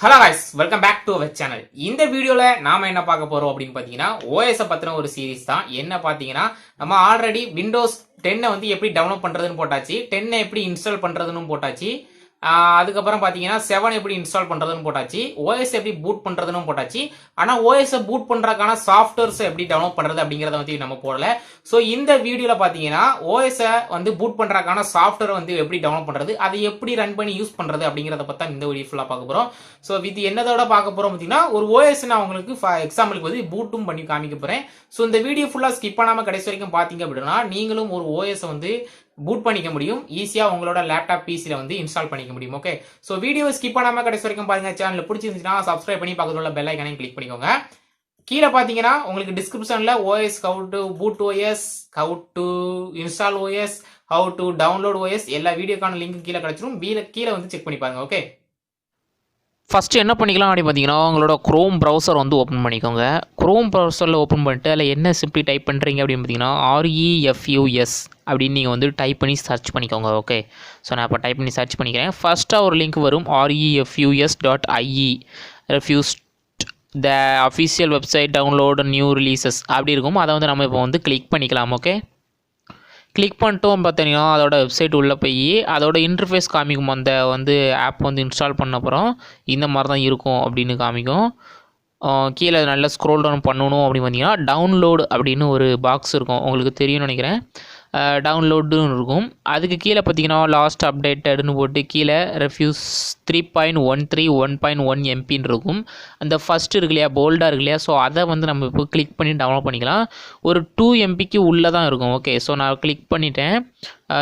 Hello guys, welcome back to our channel. இந்த வீடியோல நாம என்ன பார்க்க போறோம் அப்படின்னு பாத்தீங்கன்னா OS பத்தின ஒரு சீரிஸ் தான். என்ன பாத்தீங்கன்னா நம்ம ஆல்ரெடி விண்டோஸ் 10 வந்து எப்படி டவுன்லோட் பண்றதுன்னு போட்டாச்சு, 10 எப்படி இன்ஸ்டால் பண்றதுன்னு போட்டாச்சு, அதுக்கப்புறம் பாத்தீங்கன்னா 7 எப்படி இன்ஸ்டால் பண்றதுன்னு போட்டாச்சு, OS எப்படி பூட் பண்றதுன்னு போட்டாச்சு. ஆனா OS பூட் பண்றதுக்கான சாஃப்ட்வேர்ஸ் எப்படி டவுன்லோட் பண்றது அப்படிங்கறத வந்து நம்ம போடல. சோ இந்த வீடியோல பாத்தீங்கன்னா OS வந்து பூட் பண்றதுக்கான சாஃப்ட்வேர் வந்து எப்படி டவுன்லோட் பண்றது, அதை எப்படி ரன் பண்ணி யூஸ் பண்றது அப்படிங்கறத பத்தி இந்த வீடியோ ஃபுல்லா பார்க்க போறோம். சோ இது என்னதோட பார்க்க போறோம் பாத்தீங்கன்னா ஒரு OS நான் உங்களுக்கு எக்ஸாம்பிளுக்கு வந்து பூட்டும் பண்ணி காமிக்க போறேன். சோ இந்த வீடியோ ஃபுல்லா ஸ்கிப் பண்ணாம கடைசி வரைக்கும் பாத்தீங்க அப்படின்னா நீங்களும் ஒரு OS வந்து பூட் பண்ணிக்க முடியும், ஈஸியா உங்களோட லேப்டாப் பிசில வந்து இன்ஸ்டால் பண்ணிக்க முடியும். ஓகே, சோ வீடியோ ஸ்கிப் பண்ணாம கடைசி வரைக்கும் பாருங்க. சேனல் பிடிச்சிருந்துச்சுன்னா சப்ஸ்கிரைப் பண்ணி பக்கத்துல உள்ள பெல் ஐகானையும் கிளிக் பண்ணிக்கோங்க. கீழே பாத்தீங்கன்னா உங்களுக்கு டிஸ்கிரிப்ஷன்ல OS how to boot OS, how to install OS, how to download OS எல்லா வீடியோக்கான லிங்க் கீழே கிடைச்சிரும். கீழே வந்து செக் பண்ணி பாருங்க. ஓகே, ஃபஸ்ட்டு என்ன பண்ணிக்கலாம் அப்படின்னு பார்த்தீங்கன்னா உங்களோட க்ரோம் ப்ரௌசர் வந்து ஓப்பன் பண்ணிக்கோங்க. க்ரோம் ப்ரௌசரில் ஓப்பன் பண்ணிட்டு அதில் என்ன சிம்பிளி டைப் பண்ணுறீங்க அப்படின்னு பார்த்தீங்கன்னா REFUS அப்படின்னு நீங்கள் வந்து டைப் பண்ணி சர்ச் பண்ணிக்கோங்க. ஓகே, ஸோ நான் இப்போ டைப் பண்ணி சர்ச் பண்ணிக்கிறேன். ஃபஸ்ட்டாக ஒரு லிங்க் வரும் refus.ie, refuse the official website download new releases அப்படி இருக்கும். அதை வந்து நம்ம இப்போ வந்து கிளிக் பண்ணிக்கலாம். ஓகே, கிளிக் பண்ணிட்டோம் பார்த்தீங்கன்னா அதோட வெப்சைட் உள்ளே போய் அதோட இன்டர்ஃபேஸ் காமிக்கும். அந்த வந்து ஆப் வந்து இன்ஸ்டால் பண்ண அப்புறம் இந்த மாதிரி தான் இருக்கும் அப்படின்னு காமிக்கும். கீழே நல்லா ஸ்க்ரோல் டவுன் பண்ணணும் அப்படின்னு பார்த்தீங்கன்னா டவுன்லோடு அப்படின்னு ஒரு பாக்ஸ் இருக்கும், உங்களுக்கு தெரியும்னு நினைக்கிறேன். டவுன்லோடுன்னு இருக்கும். அதுக்கு கீழே பார்த்தீங்கன்னா லாஸ்ட் அப்டேட்டட்னு போட்டு கீழே ரெஃப்யூஸ் 3.13 1.1 MBன்னு இருக்கும். அந்த ஃபஸ்ட் இருக்கு இல்லையா, போல்டாக இருக்கு இல்லையா, ஸோ அதை வந்து நம்ம இப்போ கிளிக் பண்ணி டவுன்லோட் பண்ணிக்கலாம். ஒரு 2 MBக்கு உள்ளே தான் இருக்கும். ஓகே, ஸோ நான் கிளிக் பண்ணிட்டேன்,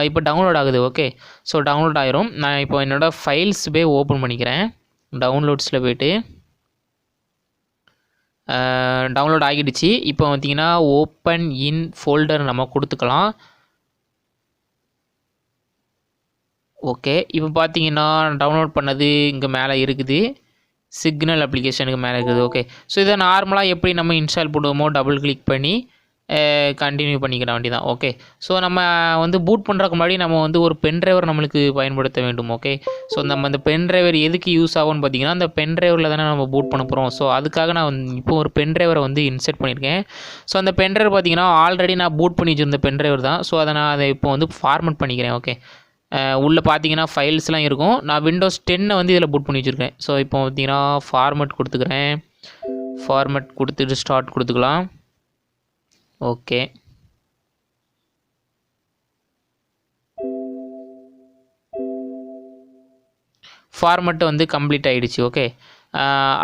இப்போ டவுன்லோட் ஆகுது. ஓகே, ஸோ டவுன்லோட் ஆயிரும். நான் இப்போ என்னோடய ஃபைல்ஸ் போய் ஓப்பன் பண்ணிக்கிறேன். டவுன்லோட்ஸில் போய்ட்டு டவுன்லோட் ஆகிடுச்சு. இப்போ பார்த்தீங்கன்னா ஓப்பன் இன் ஃபோல்டர் நம்ம கொடுத்துக்கலாம். ஓகே, இப்போ பார்த்தீங்கன்னா டவுன்லோட் பண்ணது இங்கே மேலே இருக்குது, சிக்னல் அப்ளிகேஷனுக்கு மேலே இருக்குது. ஓகே, ஸோ இதை நார்மலாக எப்படி நம்ம இன்ஸ்டால் பண்ணுவோமோ டபுள் கிளிக் பண்ணி கண்டினியூ பண்ணிக்கிற வேண்டி தான். ஓகே, ஸோ நம்ம வந்து பூட் பண்ணுறதுக்கு முன்னாடி நம்ம வந்து ஒரு பென்ட்ரைவர் நம்மளுக்கு பயன்படுத்த வேண்டும். ஓகே, ஸோ நம்ம அந்த பென்ட்ரைவர் எதுக்கு யூஸ் ஆகும்னு பார்த்தீங்கன்னா அந்த பென்ட்ரைவரில் தானே நம்ம பூட் பண்ண போகிறோம். ஸோ அதுக்காக நான் இப்போ ஒரு பென்ட்ரைவரை வந்து இன்செர்ட் பண்ணியிருக்கேன். ஸோ அந்த பென்ட்ரைவர் பார்த்தீங்கன்னா ஆல்ரெடி நான் பூட் பண்ணி வச்சுருந்த பென்ட்ரைவர் தான். ஸோ அதை இப்போ வந்து ஃபார்மட் பண்ணிக்கிறேன். ஓகே, உள்ளே பார்த்தீங்கன்னா ஃபைல்ஸ்லாம் இருக்கும். நான் விண்டோஸ் 10 வந்து இதில் பூட் பண்ணி வச்சுருக்கேன். ஸோ இப்போ பார்த்தீங்கன்னா ஃபார்மட் கொடுத்துக்கிறேன். ஃபார்மட் கொடுத்துட்டு ஸ்டார்ட் கொடுத்துக்கலாம். ஓகே, ஃபார்மட் வந்து கம்ப்ளீட் ஆகிடுச்சு. ஓகே,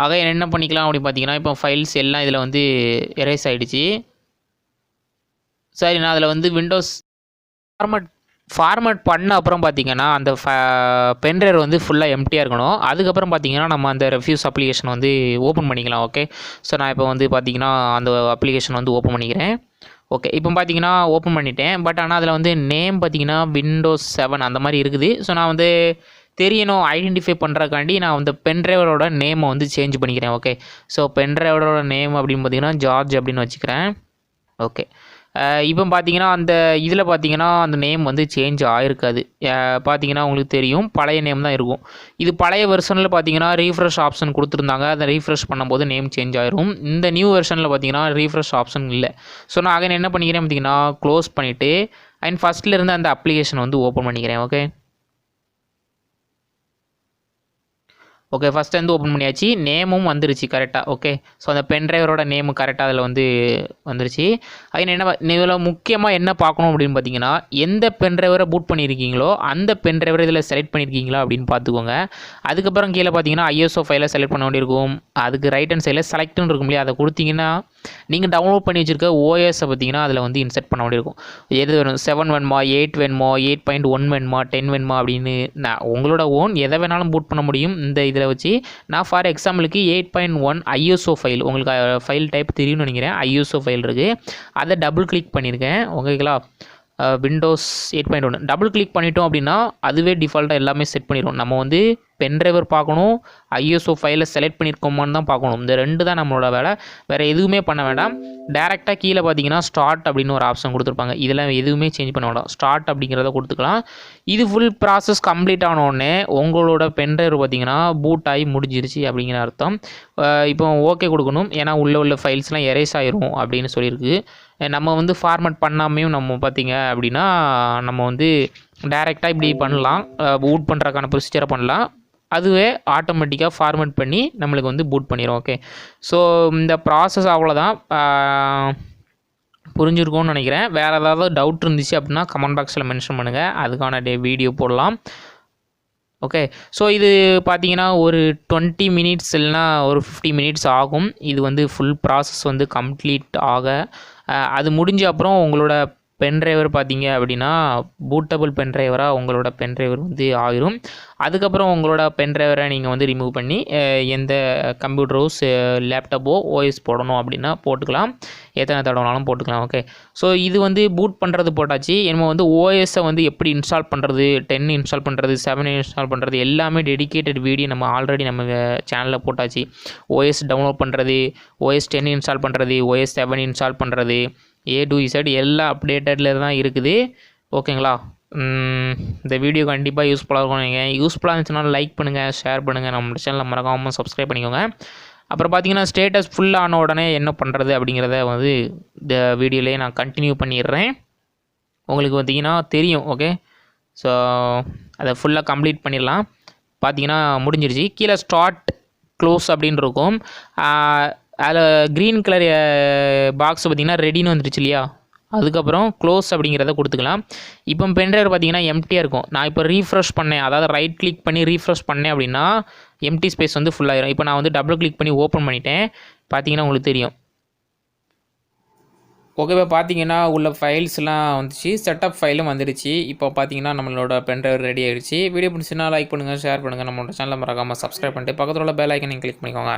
ஆக என்ன பண்ணிக்கலாம் அப்படின்னு பார்த்தீங்கன்னா இப்போ ஃபைல்ஸ் எல்லாம் இதில் வந்து எரேஸ் ஆகிடுச்சு. சரி, நான் அதில் வந்து விண்டோஸ் ஃபார்மட் பண்ண அப்புறம் பார்த்தீங்கன்னா அந்த பென்ட்ரைவ் வந்து ஃபுல்லாக எம்டியாக இருக்கணும். அதுக்கப்புறம் பார்த்தீங்கன்னா நம்ம அந்த ரெஃப்யூஸ் அப்ளிகேஷன் வந்து ஓப்பன் பண்ணிக்கலாம். ஓகே, ஸோ நான் இப்போ வந்து பார்த்தீங்கன்னா அந்த அப்ளிகேஷன் வந்து ஓப்பன் பண்ணிக்கிறேன். ஓகே, இப்போ பார்த்தீங்கன்னா ஓப்பன் பண்ணிட்டேன். பட் ஆனால் அதில் வந்து நேம் பார்த்தீங்கன்னா விண்டோஸ் 7 அந்த மாதிரி இருக்குது. ஸோ நான் வந்து தெரியணும் ஐடென்டிஃபை பண்ணுறக்காண்டி நான் வந்து பென்ட்ரைவரோட நேமை வந்து சேஞ்ச் பண்ணிக்கிறேன். ஓகே, ஸோ பென்ட்ரைவரோட நேம் அப்படின்னு பார்த்தீங்கன்னா ஜார்ஜ் அப்படின்னு வச்சுக்கிறேன். ஓகே, இப்போ பார்த்தீங்கன்னா அந்த இதில் பார்த்தீங்கன்னா அந்த நேம் வந்து சேஞ்ச் ஆகிருக்காது. பார்த்தீங்கன்னா உங்களுக்கு தெரியும் பழைய நேம் தான் இருக்கும். இது பழைய வெர்ஷனில் பார்த்தீங்கன்னா ரீஃப்ரெஷ் ஆப்ஷன் கொடுத்துருந்தாங்க. அதை ரீஃப்ரெஷ் பண்ணும்போது நேம் சேஞ்ச் ஆயிரும். இந்த நியூ வெர்ஷனில் பார்த்தீங்கன்னா ரீஃப்ரெஷ் ஆப்ஷன் இல்லை. ஸோ நான் அங்கே என்ன பண்ணிக்கிறேன் பார்த்தீங்கன்னா க்ளோஸ் பண்ணிவிட்டு அண்ட் ஃபஸ்ட்டில் இருந்து அந்த அப்ளிகேஷன் வந்து ஓப்பன் பண்ணிக்கிறேன். ஓகே, ஓகே, ஃபஸ்ட்டு வந்து ஓப்பன் பண்ணியாச்சு. நேமும் வந்துருச்சு கரெக்டாக. ஓகே, ஸோ அந்த பென்ட்ரைவரோட நேமு கரெக்டாக அதில் வந்து வந்துருச்சு. அது என்ன இதில் முக்கியமாக என்ன பார்க்கணும் அப்படின்னு பார்த்தீங்கன்னா எந்த பென்ட்ரைவரை பூட் பண்ணியிருக்கீங்களோ அந்த பென்ட்ரைவரை இதில் செலக்ட் பண்ணியிருக்கீங்களா அப்படின்னு பார்த்துக்கோங்க. அதுக்கப்புறம் கீழே பார்த்தீங்கன்னா ISO ஃபைலை செலக்ட் பண்ண வேண்டியிருக்கும். அதுக்கு ரைட் ஹேண்ட் சைடில் செலக்ட்னு இருக்கும் இல்லையா, அதை கொடுத்தீங்கன்னா நீங்கள் டவுன்லோட் பண்ணி வச்சுருக்க OSஐ பார்த்தீங்கன்னா அதில் வந்து இன்செர்ட் பண்ண வேண்டியிருக்கும். எது வேணும், 7 வேணுமா, 8 வேணுமா, 8.1 வேணுமா, 10 வேணுமா அப்படின்னு நான் உங்களோட ஓன் எதை வேணாலும் பூட் பண்ண முடியும். இந்த இதில் வச்சு நான் ஃபார் எக்ஸாம்பிளுக்கு 8.1 ISO ஃபைல், உங்களுக்கு ஃபைல் டைப் தெரியும்னு நினைக்கிறேன், ISO ஃபைல் இருக்குது, அதை டபுள் கிளிக் பண்ணியிருக்கேன். ஓகேங்களா, விண்டோஸ் 8.1 டபுள் கிளிக் பண்ணிட்டோம் அப்படின்னா அதுவே டிஃபால்ட்டாக எல்லாமே செட் பண்ணிடும். நம்ம வந்து பென்ட்ரைவர் பார்க்கணும், ஐஎஸ்ஓ ஃபைலை செலக்ட் பண்ணியிருக்கோமான்னு தான் பார்க்கணும். இந்த 2 தான் நம்மளோட வேலை. வேறு எதுவுமே பண்ண வேண்டாம். டேரெக்டாக கீழே பார்த்தீங்கன்னா ஸ்டார்ட் அப்படின்னு ஒரு ஆப்ஷன் கொடுத்துருப்பாங்க. இதெல்லாம் எதுவுமே சேஞ்ச் பண்ண வேண்டாம். ஸ்டார்ட் அப்படிங்கிறத கொடுத்துக்கலாம். இது ஃபுல் ப்ராசஸ் கம்ப்ளீட் ஆனோடனே உங்களோட பென்ட்ரைவர் பார்த்தீங்கன்னா பூட் ஆகி முடிஞ்சிருச்சு அப்படிங்கிற அர்த்தம். இப்போ ஓகே கொடுக்கணும். ஏன்னா உள்ள ஃபைல்ஸ்லாம் எரேஸ் ஆயிரும் அப்படின்னு சொல்லியிருக்கு. நம்ம வந்து ஃபார்மேட் பண்ணாமையும் நம்ம பார்த்தீங்க அப்படின்னா நம்ம வந்து டைரெக்டாக இப்படி பண்ணலாம். பூட் பண்ணுறதுக்கான ப்ரொசீஜரை பண்ணலாம். அதுவே ஆட்டோமேட்டிக்காக ஃபார்மேட் பண்ணி நம்மளுக்கு வந்து பூட் பண்ணிடும். ஓகே, ஸோ இந்த ப்ராசஸ் அவ்வளோதான். புரிஞ்சிருக்கும்னு நினைக்கிறேன். வேறு ஏதாவது டவுட் இருந்துச்சு அப்படின்னா கமெண்ட் பாக்ஸில் மென்ஷன் பண்ணுங்கள். அதுக்கான வீடியோ போடலாம். ஓகே, ஸோ இது பார்த்தீங்கன்னா ஒரு 20 மினிட்ஸ் இல்லைனா ஒரு 50 மினிட்ஸ் ஆகும். இது வந்து ஃபுல் ப்ராசஸ் வந்து கம்ப்ளீட் ஆக. அது முடிஞ்ச அப்புறம் உங்களோட பென்ட்ரைவர் பார்த்தீங்க அப்படின்னா பூட்டபிள் பென்ட்ரைவராக உங்களோட பென்ட்ரைவர் வந்து ஆயிரும். அதுக்கப்புறம் உங்களோட பென்ட்ரைவரை நீங்கள் வந்து ரிமூவ் பண்ணி எந்த கம்ப்யூட்டரோ லேப்டாப்போ ஓஎஸ் போடணும் அப்படின்னா போட்டுக்கலாம். எத்தனை தடவைனாலும் போட்டுக்கலாம். ஓகே, ஸோ இது வந்து பூட் பண்ணுறது போட்டாச்சு. நம்ம வந்து ஓஎஸை வந்து எப்படி இன்ஸ்டால் பண்ணுறது, 10 இன்ஸ்டால் பண்ணுறது, 7 இன்ஸ்டால் பண்ணுறது எல்லாமே டெடிக்கேட்டட் வீடியோ நம்ம ஆல்ரெடி நம்ம சேனலில் போட்டாச்சு. ஓஎஸ் டவுன்லோட் பண்ணுறது, OS 10 இன்ஸ்டால் பண்ணுறது, OS 7 இன்ஸ்டால் பண்ணுறது, A to Z எல்லாம் அப்டேட்டடில் தான் இருக்குது. ஓகேங்களா, இந்த வீடியோ கண்டிப்பாக யூஸ்ஃபுல்லாக இருக்கும். நீங்கள் யூஸ்ஃபுல்லாக இருந்துச்சுன்னா லைக் பண்ணுங்கள், ஷேர் பண்ணுங்கள், நம்ம சேனலில் மறக்காமல் சப்ஸ்கிரைப் பண்ணிக்கோங்க. அப்புறம் பார்த்தீங்கன்னா ஸ்டேட்டஸ் ஃபுல்லான உடனே என்ன பண்ணுறது அப்படிங்கிறத வந்து இந்த வீடியோலேயே நான் கண்டினியூ பண்ணிடுறேன். உங்களுக்கு பார்த்தீங்கன்னா தெரியும். ஓகே, ஸோ அதை ஃபுல்லாக கம்ப்ளீட் பண்ணிடலாம். பார்த்தீங்கன்னா முடிஞ்சிருச்சு. கீழே ஸ்டார்ட் க்ளோஸ் அப்படின்னு இருக்கும். அதில் க்ரீன் கலர் பாக்ஸ் பார்த்திங்கன்னா ரெடின்னு வந்துருச்சு இல்லையா, அதுக்கப்புறம் க்ளோஸ் அப்படிங்கிறத கொடுத்துக்கலாம். இப்போ பென்ட்ரைவர் பார்த்திங்கன்னா எம்டியாக இருக்கும். நான் இப்போ ரீஃப்ரெஷ் பண்ணேன், அதாவது ரைட் கிளிக் பண்ணி ரீஃப்ரெஷ் பண்ணேன் அப்படின்னா எம்டி ஸ்பேஸ் வந்து ஃபுல்லாகிடும். இப்போ நான் வந்து டபுள் கிளிக் பண்ணி ஓப்பன் பண்ணிட்டேன். பார்த்தீங்கன்னா உங்களுக்கு தெரியும். ஓகேவா, பார்த்தீங்கன்னா உள்ள ஃபைல்ஸ்லாம் வந்துச்சு, செட்டப் ஃபைலும் வந்துடுச்சு. இப்போ பார்த்தீங்கன்னா நம்மளோட பென்ட்ரைவர் ரெடி ஆகிடுச்சு. வீடியோ பிடிச்சின்னா லைக் பண்ணுங்கள், ஷேர் பண்ணுங்கள், நம்மளோட சேனலை மறக்காமல் சப்ஸ்கிரைப் பண்ணிட்டு பக்கத்தில் உள்ள பெல் ஐக்கனை கிளிக் பண்ணிக்கோங்க.